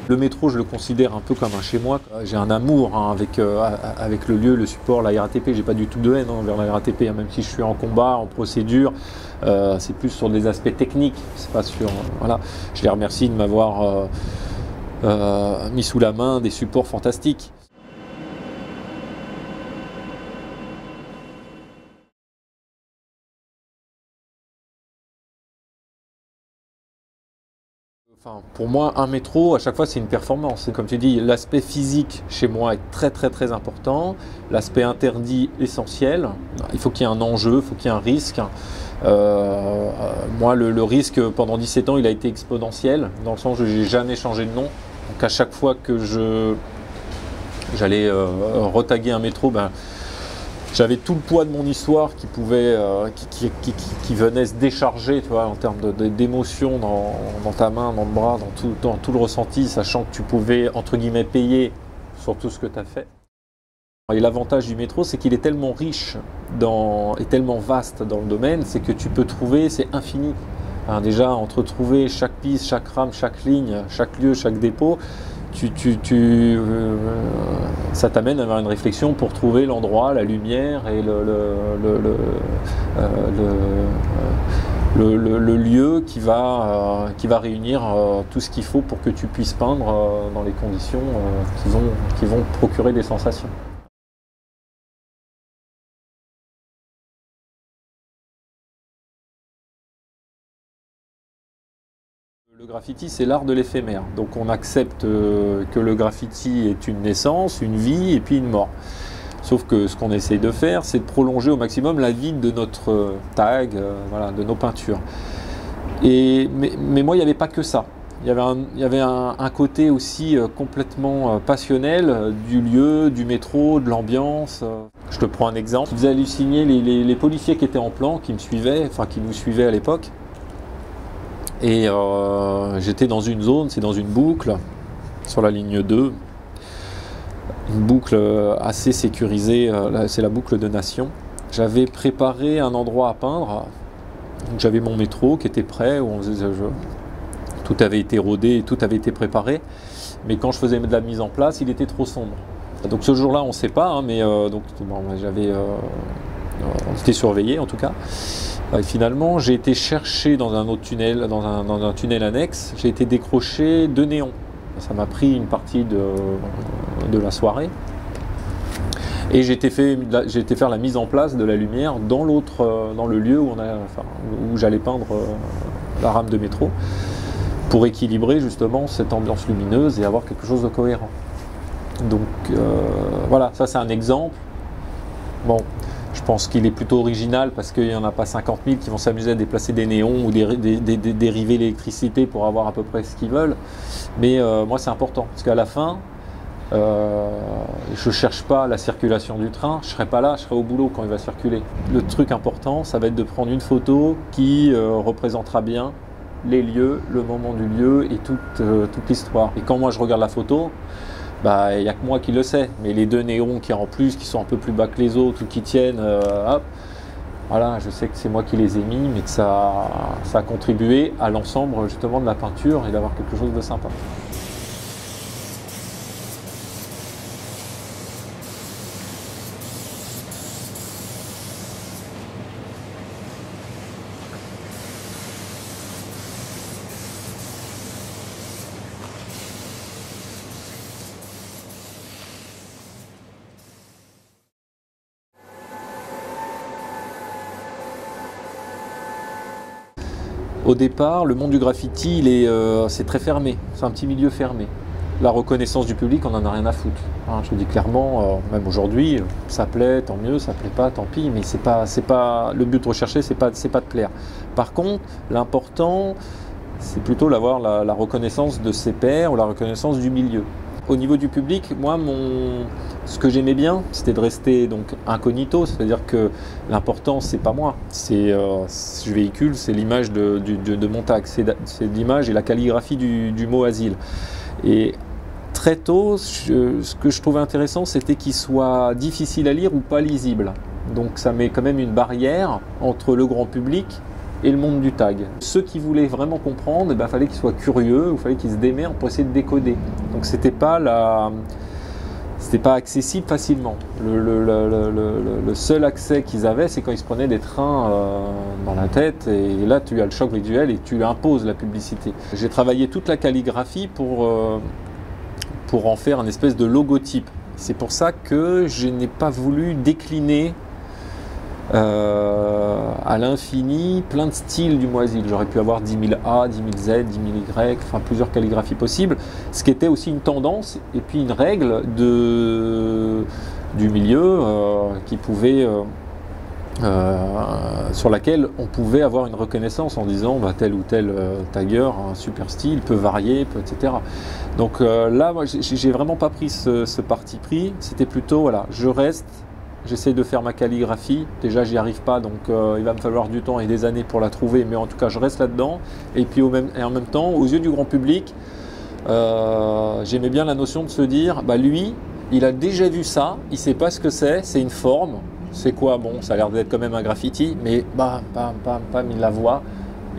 Le métro, je le considère un peu comme un chez moi. J'ai un amour avec le lieu, le support, la RATP. J'ai pas du tout de haine envers la RATP, même si je suis en combat, en procédure. C'est plus sur des aspects techniques. C'est pas sur. Voilà. Je les remercie de m'avoir mis sous la main des supports fantastiques. Enfin, pour moi, un métro, à chaque fois, c'est une performance. Comme tu dis, l'aspect physique chez moi est très important. L'aspect interdit, essentiel. Il faut qu'il y ait un enjeu, il faut qu'il y ait un risque. Moi, le risque, pendant 17 ans, il a été exponentiel, dans le sens où je n'ai jamais changé de nom. Donc à chaque fois que j'allais retaguer un métro, j'avais tout le poids de mon histoire qui pouvait, qui venait se décharger, tu vois, en termes d'émotion dans ta main, dans le bras, dans tout le ressenti, sachant que tu pouvais, entre guillemets, payer sur tout ce que tu as fait. Et l'avantage du métro, c'est qu'il est tellement riche et tellement vaste dans le domaine, c'est que tu peux trouver, c'est infini. Alors déjà, entre trouver chaque piste, chaque rame, chaque ligne, chaque lieu, chaque dépôt, ça t'amène à avoir une réflexion pour trouver l'endroit, la lumière et le lieu qui va réunir tout ce qu'il faut pour que tu puisses peindre dans les conditions qui vont procurer des sensations. Le graffiti, c'est l'art de l'éphémère. Donc on accepte que le graffiti est une naissance, une vie et puis une mort. Sauf que ce qu'on essaye de faire, c'est de prolonger au maximum la vie de notre tag, voilà, de nos peintures. Mais moi, il n'y avait pas que ça. Il y avait un côté aussi complètement passionnel du lieu, du métro, de l'ambiance. Je te prends un exemple. Je faisais halluciner les policiers qui étaient en plan, qui me suivaient, enfin qui nous suivaient à l'époque. Et j'étais dans une zone, c'est dans une boucle, sur la ligne 2, une boucle assez sécurisée, c'est la boucle de Nation. J'avais préparé un endroit à peindre, j'avais mon métro qui était prêt, où tout avait été rodé, tout avait été préparé, mais quand je faisais de la mise en place, il était trop sombre. Donc ce jour-là, on ne sait pas, hein, mais donc, bon, on était surveillés en tout cas. Et finalement, j'ai été chercher dans un autre tunnel, dans un tunnel annexe, j'ai été décrocher 2 néons. Ça m'a pris une partie de la soirée. Et j'ai été faire la mise en place de la lumière dans le lieu où j'allais peindre la rame de métro, pour équilibrer justement cette ambiance lumineuse et avoir quelque chose de cohérent. Donc voilà, ça c'est un exemple. Bon. Je pense qu'il est plutôt original parce qu'il n'y en a pas 50 000 qui vont s'amuser à déplacer des néons ou dériver l'électricité pour avoir à peu près ce qu'ils veulent. Mais moi, c'est important parce qu'à la fin, je ne cherche pas la circulation du train. Je ne serai pas là, je serai au boulot quand il va circuler. Le truc important, ça va être de prendre une photo qui représentera bien les lieux, le moment du lieu et toute l'histoire. Et quand moi, je regarde la photo, il n'y a que moi qui le sais, mais les 2 néons qui en plus, qui sont un peu plus bas que les autres ou qui tiennent, hop, voilà, je sais que c'est moi qui les ai mis, mais que ça a contribué à l'ensemble justement de la peinture et d'avoir quelque chose de sympa. Au départ, le monde du graffiti, c'est très fermé, c'est un petit milieu fermé. La reconnaissance du public, on n'en a rien à foutre. Hein, je le dis clairement, même aujourd'hui, ça plaît, tant mieux, ça plaît pas, tant pis, mais c'est pas le but recherché, c'est pas de plaire. Par contre, l'important, c'est plutôt d'avoir la reconnaissance de ses pairs ou la reconnaissance du milieu. Au niveau du public, moi, ce que j'aimais bien, c'était de rester donc incognito, c'est-à-dire que l'important, c'est pas moi, je véhicule, c'est l'image de mon tag, c'est l'image et la calligraphie du mot asile. Et très tôt, ce que je trouvais intéressant, c'était qu'il soit difficile à lire ou pas lisible. Donc ça met quand même une barrière entre le grand public et le monde du tag. Ceux qui voulaient vraiment comprendre, il fallait qu'ils soient curieux, il fallait qu'ils se démerdent pour essayer de décoder. Donc c'était pas accessible facilement. Le seul accès qu'ils avaient, c'est quand ils se prenaient des trains dans la tête, et là tu as le choc visuel et tu imposes la publicité. J'ai travaillé toute la calligraphie pour en faire un espèce de logotype. C'est pour ça que je n'ai pas voulu décliner à l'infini plein de styles du Moasil. J'aurais pu avoir 10 000 A, 10 000 Z, 10 000 Y, enfin plusieurs calligraphies possibles, ce qui était aussi une tendance et puis une règle du milieu qui pouvait, sur laquelle on pouvait avoir une reconnaissance en disant tel ou tel tagueur a un super style, peut varier, etc. Donc là, moi, j'ai vraiment pas pris ce parti pris. C'était plutôt, voilà, je reste. J'essaye de faire ma calligraphie, déjà j'y arrive pas, donc il va me falloir du temps et des années pour la trouver, mais en tout cas je reste là-dedans. Et puis en même temps, aux yeux du grand public, j'aimais bien la notion de se dire, lui, il a déjà vu ça, il sait pas ce que c'est une forme, c'est quoi, bon, ça a l'air d'être quand même un graffiti, mais bam, il la voit,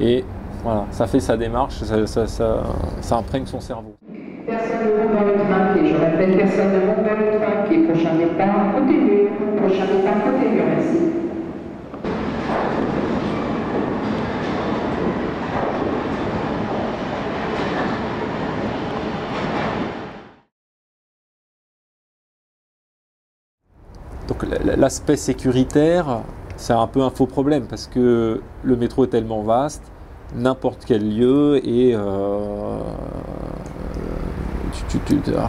et voilà, ça fait sa démarche, ça imprègne son cerveau. Personne ne monte dans le train pied, je répète, personne ne monte dans le train pied. Prochain départ, côté mur. Prochain départ, côté mur, merci. Donc l'aspect sécuritaire, c'est un peu un faux problème parce que le métro est tellement vaste, n'importe quel lieu et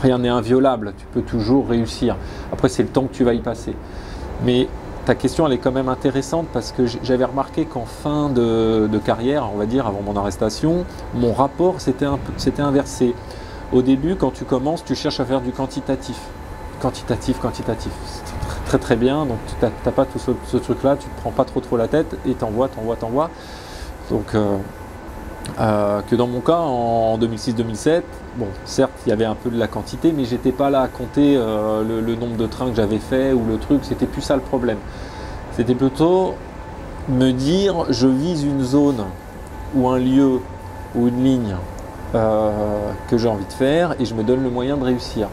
rien n'est inviolable, tu peux toujours réussir. Après, c'est le temps que tu vas y passer. Mais ta question, elle est quand même intéressante parce que j'avais remarqué qu'en fin de carrière, on va dire, avant mon arrestation, mon rapport s'était inversé. Au début, quand tu commences, tu cherches à faire du quantitatif. Quantitatif. C'est très très bien, donc tu n'as pas tout ce truc-là, tu ne te prends pas trop la tête et t'envoies. Donc, que dans mon cas, en 2006-2007, bon, certes, il y avait un peu de la quantité, mais j'étais pas là à compter le nombre de trains que j'avais fait ou le truc, c'était plus ça le problème. C'était plutôt me dire, je vise une zone ou un lieu ou une ligne que j'ai envie de faire et je me donne le moyen de réussir.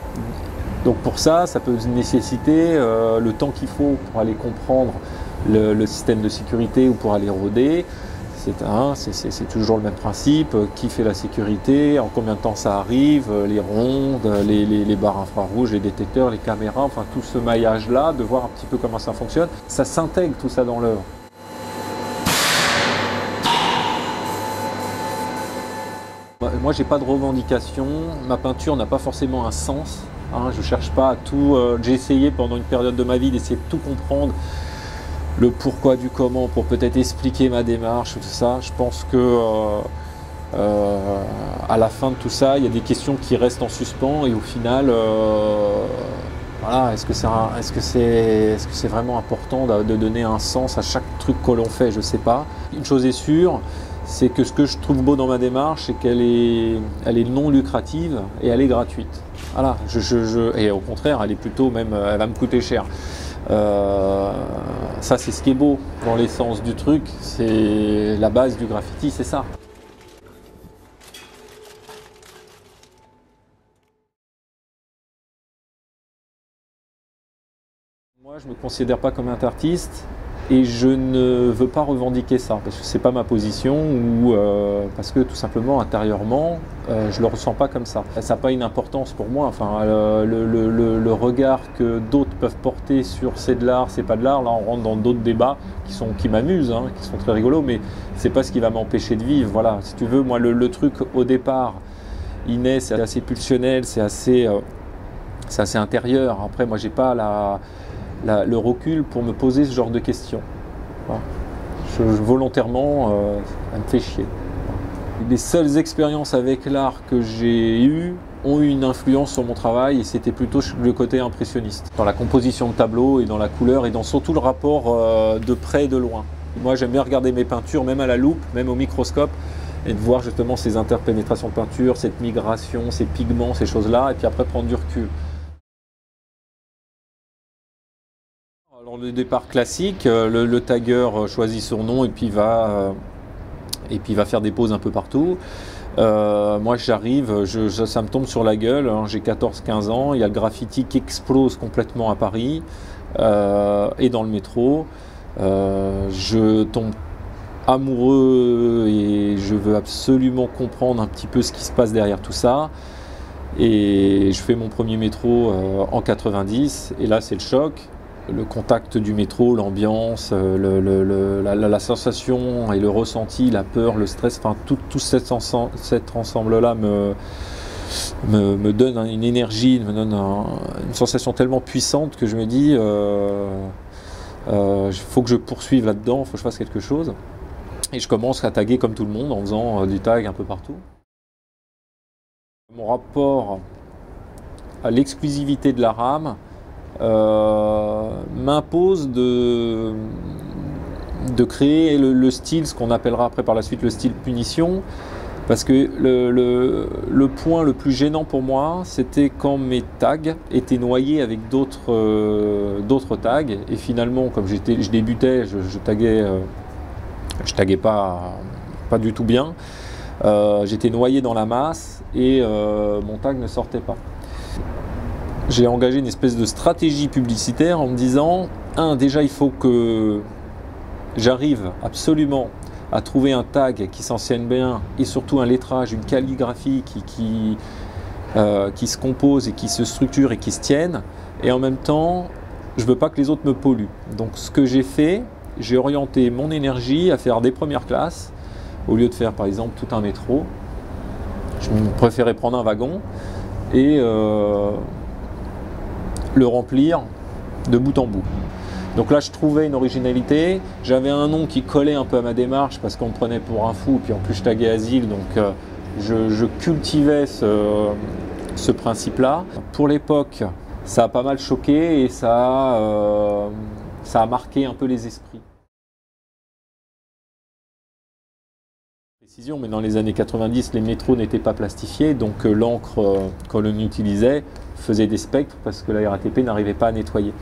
Donc pour ça, ça peut nécessiter le temps qu'il faut pour aller comprendre le système de sécurité ou pour aller rôder. C'est toujours le même principe, qui fait la sécurité, en combien de temps ça arrive, les rondes, les barres infrarouges, les détecteurs, les caméras, enfin tout ce maillage-là, de voir un petit peu comment ça fonctionne. Ça s'intègre tout ça dans l'œuvre. Moi, j'ai pas de revendication, ma peinture n'a pas forcément un sens. Je ne cherche pas à tout. J'ai essayé pendant une période de ma vie d'essayer de tout comprendre. Le pourquoi du comment pour peut-être expliquer ma démarche, tout ça. Je pense que à la fin de tout ça, il y a des questions qui restent en suspens et au final, voilà, est-ce que c'est vraiment important de donner un sens à chaque truc que l'on fait? Je ne sais pas. Une chose est sûre, c'est que ce que je trouve beau dans ma démarche, c'est qu'elle est non lucrative et elle est gratuite. Voilà, et au contraire, elle est plutôt même, elle va me coûter cher. Ça, c'est ce qui est beau dans l'essence du truc, c'est la base du graffiti, c'est ça. Moi, je ne me considère pas comme un artiste et je ne veux pas revendiquer ça parce que c'est pas ma position ou parce que tout simplement intérieurement, je le ressens pas comme ça. Ça n'a pas une importance pour moi. Enfin, le regard que d'autres peuvent porter sur c'est de l'art, c'est pas de l'art. Là, on rentre dans d'autres débats qui m'amusent, hein, qui sont très rigolos, mais c'est pas ce qui va m'empêcher de vivre. Voilà, si tu veux, moi, le truc au départ, il naît, c'est assez pulsionnel, c'est assez intérieur. Après, moi, j'ai pas le recul pour me poser ce genre de questions. Voilà. Volontairement, ça me fait chier. Les seules expériences avec l'art que j'ai eues ont eu une influence sur mon travail et c'était plutôt le côté impressionniste. Dans la composition de tableaux et dans la couleur et dans surtout le rapport de près et de loin. Moi j'aime bien regarder mes peintures, même à la loupe, même au microscope, et de voir justement ces interpénétrations de peinture, cette migration, ces pigments, ces choses-là, et puis après prendre du recul. Alors le départ classique, le tagueur choisit son nom et puis va et puis il va faire des pauses un peu partout. Moi j'arrive, ça me tombe sur la gueule, hein, j'ai 14-15 ans, il y a le graffiti qui explose complètement à Paris et dans le métro. Je tombe amoureux et je veux absolument comprendre un petit peu ce qui se passe derrière tout ça. Et je fais mon premier métro en 90 et là c'est le choc. Le contact du métro, l'ambiance, la sensation et le ressenti, la peur, le stress, enfin tout cet ensemble-là me donne une énergie, me donne une sensation tellement puissante que je me dis faut que je poursuive là-dedans, il faut que je fasse quelque chose. Et je commence à taguer comme tout le monde en faisant du tag un peu partout. Mon rapport à l'exclusivité de la rame m'impose de créer le style, ce qu'on appellera après par la suite le style punition, parce que le point le plus gênant pour moi, c'était quand mes tags étaient noyés avec d'autres tags, et finalement, comme je débutais, je taguais pas du tout bien, j'étais noyé dans la masse et mon tag ne sortait pas. J'ai engagé une espèce de stratégie publicitaire en me disant, déjà il faut que j'arrive absolument à trouver un tag qui s'enseigne bien et surtout un lettrage, une calligraphie qui se compose et qui se structure et qui se tienne. Et en même temps, je ne veux pas que les autres me polluent. Donc ce que j'ai fait, j'ai orienté mon énergie à faire des premières classes au lieu de faire par exemple tout un métro. Je préférais prendre un wagon et le remplir de bout en bout. Donc là je trouvais une originalité, j'avais un nom qui collait un peu à ma démarche parce qu'on me prenait pour un fou, puis en plus je taguais Asile, donc je cultivais ce principe-là. Pour l'époque, ça a pas mal choqué et ça a marqué un peu les esprits. Précision, mais dans les années 90, les métros n'étaient pas plastifiés, donc l'encre qu'on utilisait faisait des spectres parce que la RATP n'arrivait pas à nettoyer.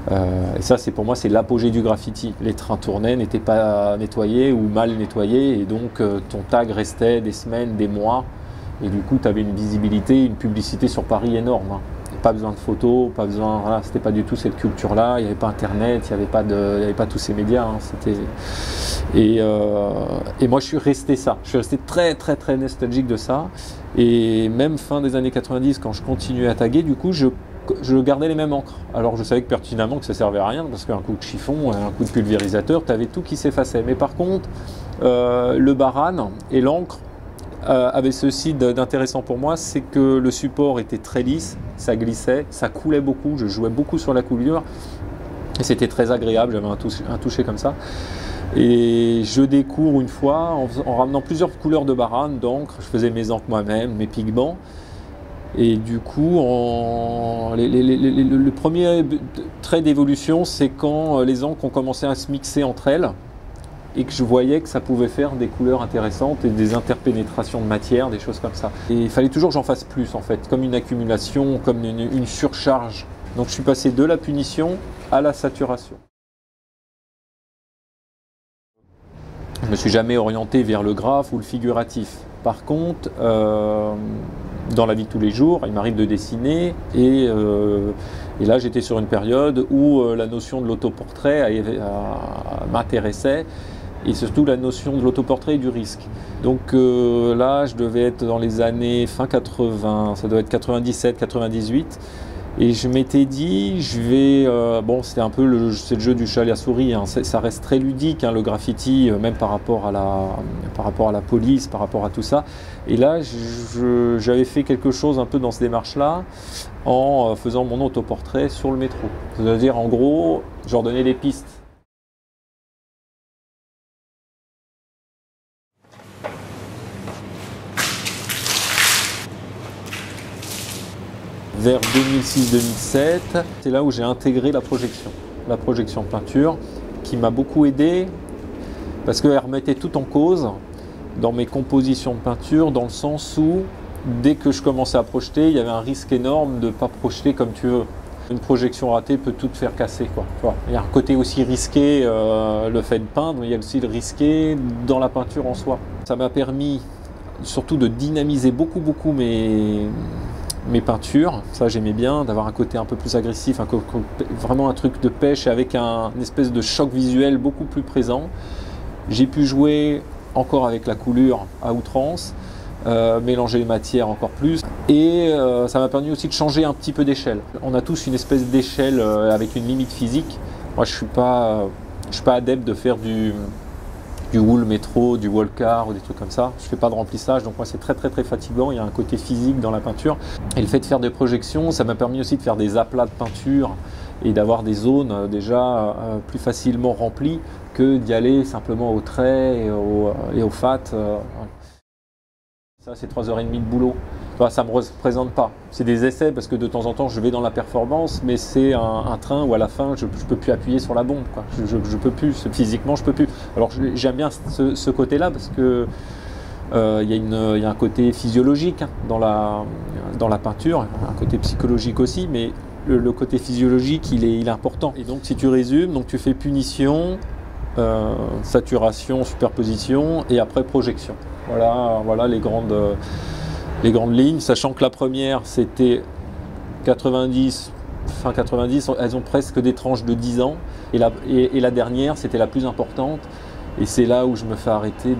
Et ça, pour moi, c'est l'apogée du graffiti. Les trains tournaient, n'étaient pas nettoyés ou mal nettoyés, et donc ton tag restait des semaines, des mois, et du coup, tu avais une visibilité, une publicité sur Paris énorme. Hein. Pas besoin de photos, pas besoin, voilà, c'était pas du tout cette culture-là, il n'y avait pas Internet, il n'y avait pas tous ces médias. Hein, et moi, je suis resté ça. Je suis resté très, très, très nostalgique de ça. Et même fin des années 90, quand je continuais à taguer, du coup, je gardais les mêmes encres. Alors je savais que pertinemment que ça servait à rien, parce qu'un coup de chiffon, un coup de pulvérisateur, tu avais tout qui s'effaçait. Mais par contre, le baran et l'encre avait ceci d'intéressant pour moi, c'est que le support était très lisse, ça glissait, ça coulait beaucoup, je jouais beaucoup sur la coulure, et c'était très agréable, j'avais un toucher comme ça. Et je découvre une fois, en ramenant plusieurs couleurs de baran, d'encre, je faisais mes encres moi-même, mes pigments. Et du coup, le premier trait d'évolution, c'est quand les encres ont commencé à se mixer entre elles et que je voyais que ça pouvait faire des couleurs intéressantes et des interpénétrations de matière, des choses comme ça. Et il fallait toujours que j'en fasse plus, en fait, comme une accumulation, comme une surcharge. Donc je suis passé de la punition à la saturation. Je ne me suis jamais orienté vers le graphe ou le figuratif. Par contre, dans la vie de tous les jours, il m'arrive de dessiner et là j'étais sur une période où la notion de l'autoportrait m'intéressait et surtout la notion de l'autoportrait et du risque. Donc là je devais être dans les années fin 80, ça doit être 97, 98. Et je m'étais dit, bon, c'était un peu c'est le jeu du chat et la souris, hein. Ça reste très ludique, hein, le graffiti, même par rapport à la police, par rapport à tout ça. Et là, j'avais fait quelque chose un peu dans cette démarche-là, en faisant mon autoportrait sur le métro. C'est-à-dire, en gros, je leur donnais des pistes. Vers 2006-2007, c'est là où j'ai intégré la projection peinture, qui m'a beaucoup aidé parce qu'elle remettait tout en cause dans mes compositions de peinture, dans le sens où dès que je commençais à projeter, il y avait un risque énorme de ne pas projeter comme tu veux. Une projection ratée peut tout te faire casser, quoi. Il y a un côté aussi risqué, le fait de peindre, mais il y a aussi le risqué dans la peinture en soi. Ça m'a permis surtout de dynamiser beaucoup mes peintures. Ça j'aimais bien, d'avoir un côté un peu plus agressif, vraiment un truc de pêche avec une espèce de choc visuel beaucoup plus présent. J'ai pu jouer encore avec la coulure à outrance, mélanger les matières encore plus, et ça m'a permis aussi de changer un petit peu d'échelle. On a tous une espèce d'échelle avec une limite physique. Moi je suis pas adepte de faire du wool métro, du wall car ou des trucs comme ça. Je fais pas de remplissage, donc moi c'est très fatigant. Il y a un côté physique dans la peinture, et le fait de faire des projections, ça m'a permis aussi de faire des aplats de peinture et d'avoir des zones déjà plus facilement remplies que d'y aller simplement au trait et au fat. Ça, c'est 3h30 de boulot. Enfin, ça ne me représente pas. C'est des essais parce que de temps en temps, je vais dans la performance, mais c'est un train où à la fin, je ne peux plus appuyer sur la bombe, quoi. Je ne peux plus. Physiquement, je ne peux plus. Alors, j'aime bien ce côté-là parce que y a un côté physiologique hein, dans la peinture, un côté psychologique aussi, mais le côté physiologique, il est important. Et donc, si tu résumes, donc tu fais punition, saturation, superposition et après projection. Voilà les grandes lignes, sachant que la première c'était 90, fin 90, elles ont presque des tranches de 10 ans, et la dernière c'était la plus importante, et c'est là où je me fais arrêter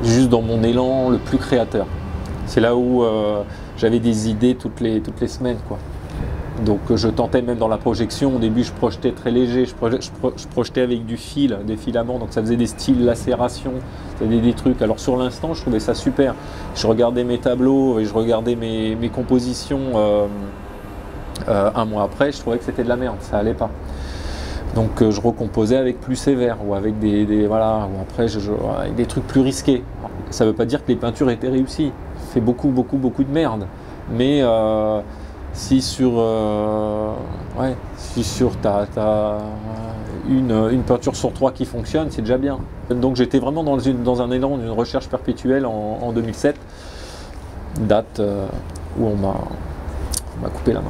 juste dans mon élan le plus créateur. C'est là où j'avais des idées toutes les semaines, quoi. Donc je tentais même dans la projection, au début je projetais très léger, je projetais avec du fil, des filaments, donc ça faisait des styles lacération, ça faisait des trucs. Alors sur l'instant je trouvais ça super, je regardais mes tableaux et je regardais mes compositions un mois après, je trouvais que c'était de la merde, ça allait pas. Donc je recomposais avec plus sévère ou avec voilà, ou après avec des trucs plus risqués. Ça veut pas dire que les peintures étaient réussies, j'ai fait beaucoup de merde, mais si sur t'as une peinture sur 3 qui fonctionne, c'est déjà bien. Donc j'étais vraiment dans un élan d'une recherche perpétuelle en 2007, date où on m'a coupé la main.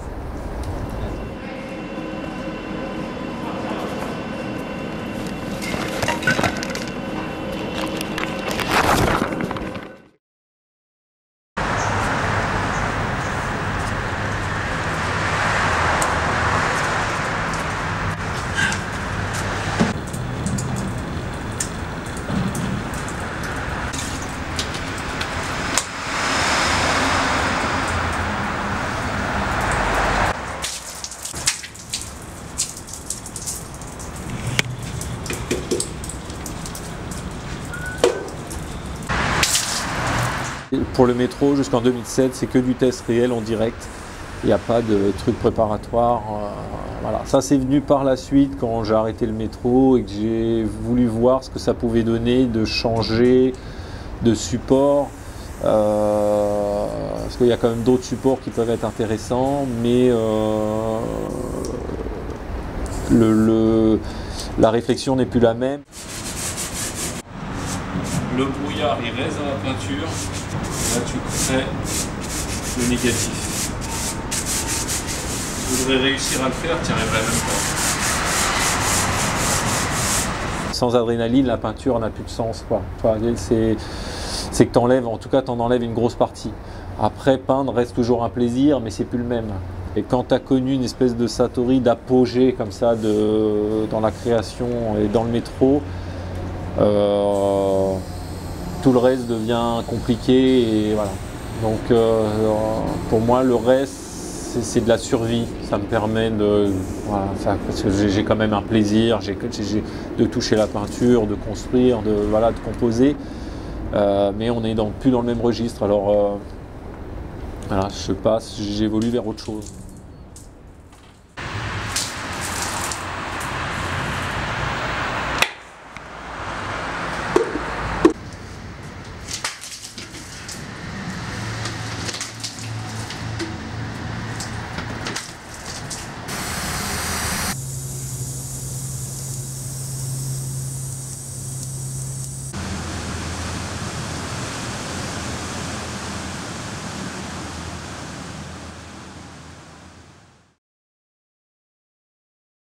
Pour le métro, jusqu'en 2007, c'est que du test réel en direct. Il n'y a pas de truc préparatoire. Voilà. Ça, c'est venu par la suite quand j'ai arrêté le métro et que j'ai voulu voir ce que ça pouvait donner de changer de support. Parce qu'il y a quand même d'autres supports qui peuvent être intéressants, mais la réflexion n'est plus la même. Le brouillard, il reste dans la peinture. Là, tu crées le négatif. Tu voudrais réussir à le faire, tu n'y arriverais même pas. Sans adrénaline, la peinture n'a plus de sens, quoi. C'est que t'enlèves, en tout cas, t'en enlèves une grosse partie. Après, peindre reste toujours un plaisir, mais c'est plus le même. Et quand tu as connu une espèce de satori, d'apogée comme ça dans la création et dans le métro, tout le reste devient compliqué et voilà. Donc pour moi le reste c'est de la survie. Ça me permet de parce que j'ai quand même un plaisir, de toucher la peinture, de construire, de composer. Mais on est plus dans le même registre. Alors voilà, j'évolue vers autre chose.